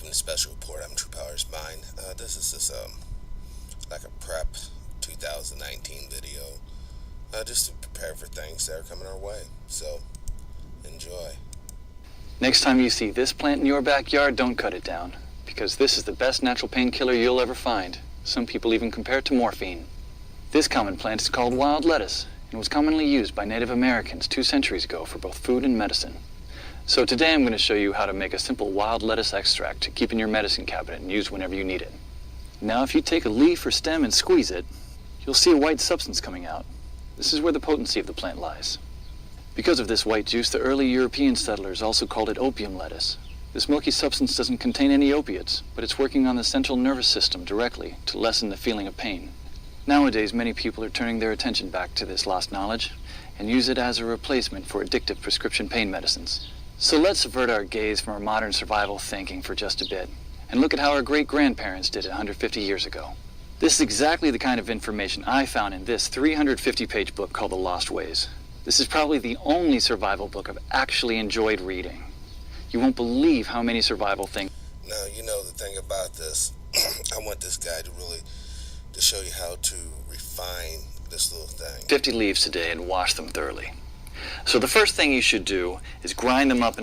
P.1 Special Report. I'm TruePowerIsMine. This is just like a prep 2019 video, just to prepare for things that are coming our way. So, enjoy. Next time you see this plant in your backyard, don't cut it down, because this is the best natural painkiller you'll ever find. Some people even compare it to morphine. This common plant is called wild lettuce and was commonly used by Native Americans 2 centuries ago for both food and medicine. So today I'm going to show you how to make a simple wild lettuce extract to keep in your medicine cabinet and use whenever you need it. Now if you take a leaf or stem and squeeze it, you'll see a white substance coming out. This is where the potency of the plant lies. Because of this white juice, the early European settlers also called it opium lettuce. This milky substance doesn't contain any opiates, but it's working on the central nervous system directly to lessen the feeling of pain. Nowadays, many people are turning their attention back to this lost knowledge and use it as a replacement for addictive prescription pain medicines. So let's avert our gaze from our modern survival thinking for just a bit and look at how our great-grandparents did it 150 years ago. This is exactly the kind of information I found in this 350-page book called The Lost Ways. This is probably the only survival book I've actually enjoyed reading. You won't believe how many survival things. Now, you know the thing about this, I want this guy to show you how to refine this little thing. 50 leaves today and wash them thoroughly. So the first thing you should do is grind them up.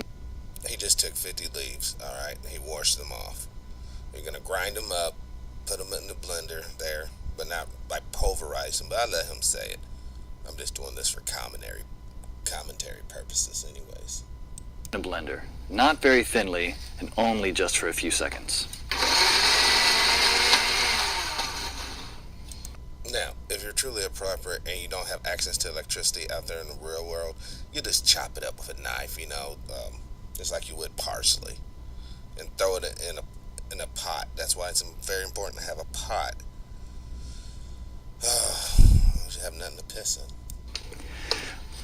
He just took 50 leaves, all right, and he washed them off. You're going to grind them up, put them in the blender there, but not by pulverize them, but I let him say it. I'm just doing this for commentary purposes anyways. In a blender, not very thinly and only just for a few seconds. Now, if you're truly a prepper and you don't have access to electricity out there in the real world, you just chop it up with a knife, just like you would parsley, and throw it in a pot. That's why it's very important to have a pot. You have nothing to piss in.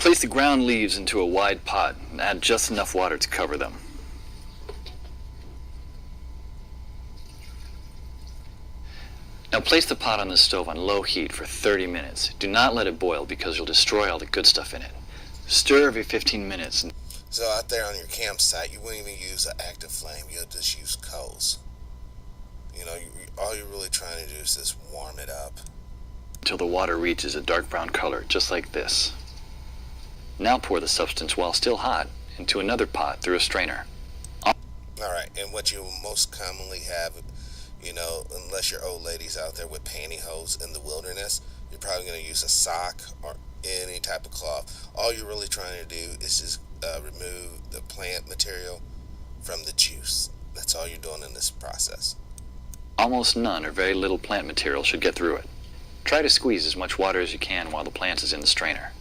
Place the ground leaves into a wide pot and add just enough water to cover them. Now place the pot on the stove on low heat for 30 minutes. Do not let it boil because you'll destroy all the good stuff in it. Stir every 15 minutes. So out there on your campsite, you wouldn't even use an active flame. You'll just use coals. All you're really trying to do is just warm it up. Until the water reaches a dark brown color, just like this. Now pour the substance while still hot into another pot through a strainer. Alright, and what you most commonly have, unless you're old ladies out there with pantyhose in the wilderness, you're probably going to use a sock or any type of cloth. All you're really trying to do is just remove the plant material from the juice. That's all you're doing in this process. Almost none or very little plant material should get through it. Try to squeeze as much water as you can while the plant is in the strainer.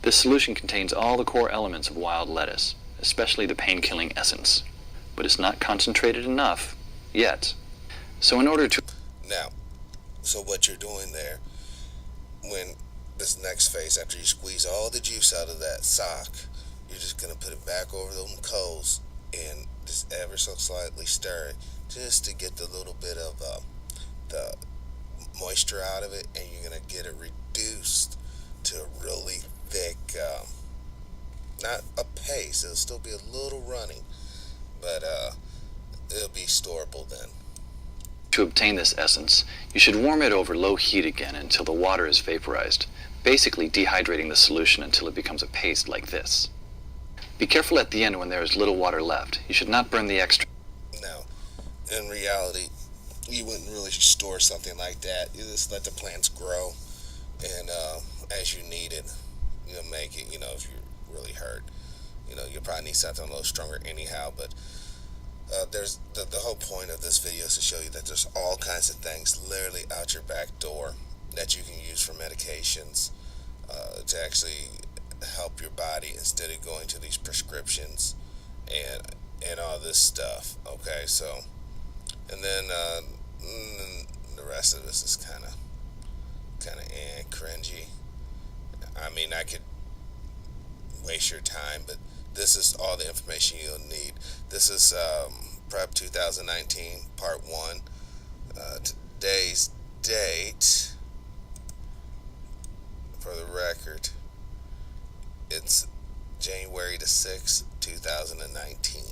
This solution contains all the core elements of wild lettuce, especially the pain-killing essence. But it's not concentrated enough yet. So in order to... Now, so what you're doing there, when this next phase, after you squeeze all the juice out of that sock, you're just going to put it back over them coals and just ever so slightly stir it, just to get the little bit of the moisture out of it, and you're going to get it reduced to a really thick, not a paste, it'll still be a little runny, but it'll be storable then. To obtain this essence, you should warm it over low heat again until the water is vaporized, basically dehydrating the solution until it becomes a paste like this. Be careful at the end when there is little water left. You should not burn the extra. Now, in reality, you wouldn't really store something like that. You just let the plants grow, and as you need it, make it, if you're really hurt. You'll probably need something a little stronger anyhow, but there's the whole point of this video is to show you that there's all kinds of things literally out your back door that you can use for medications to actually help your body instead of going to these prescriptions and all this stuff. Okay, so and then the rest of this is kind of cringy. I mean, I could waste your time, but this is all the information you'll need. This is Prep 2019 Part 1. Today's date, for the record, it's January the 6th, 2019.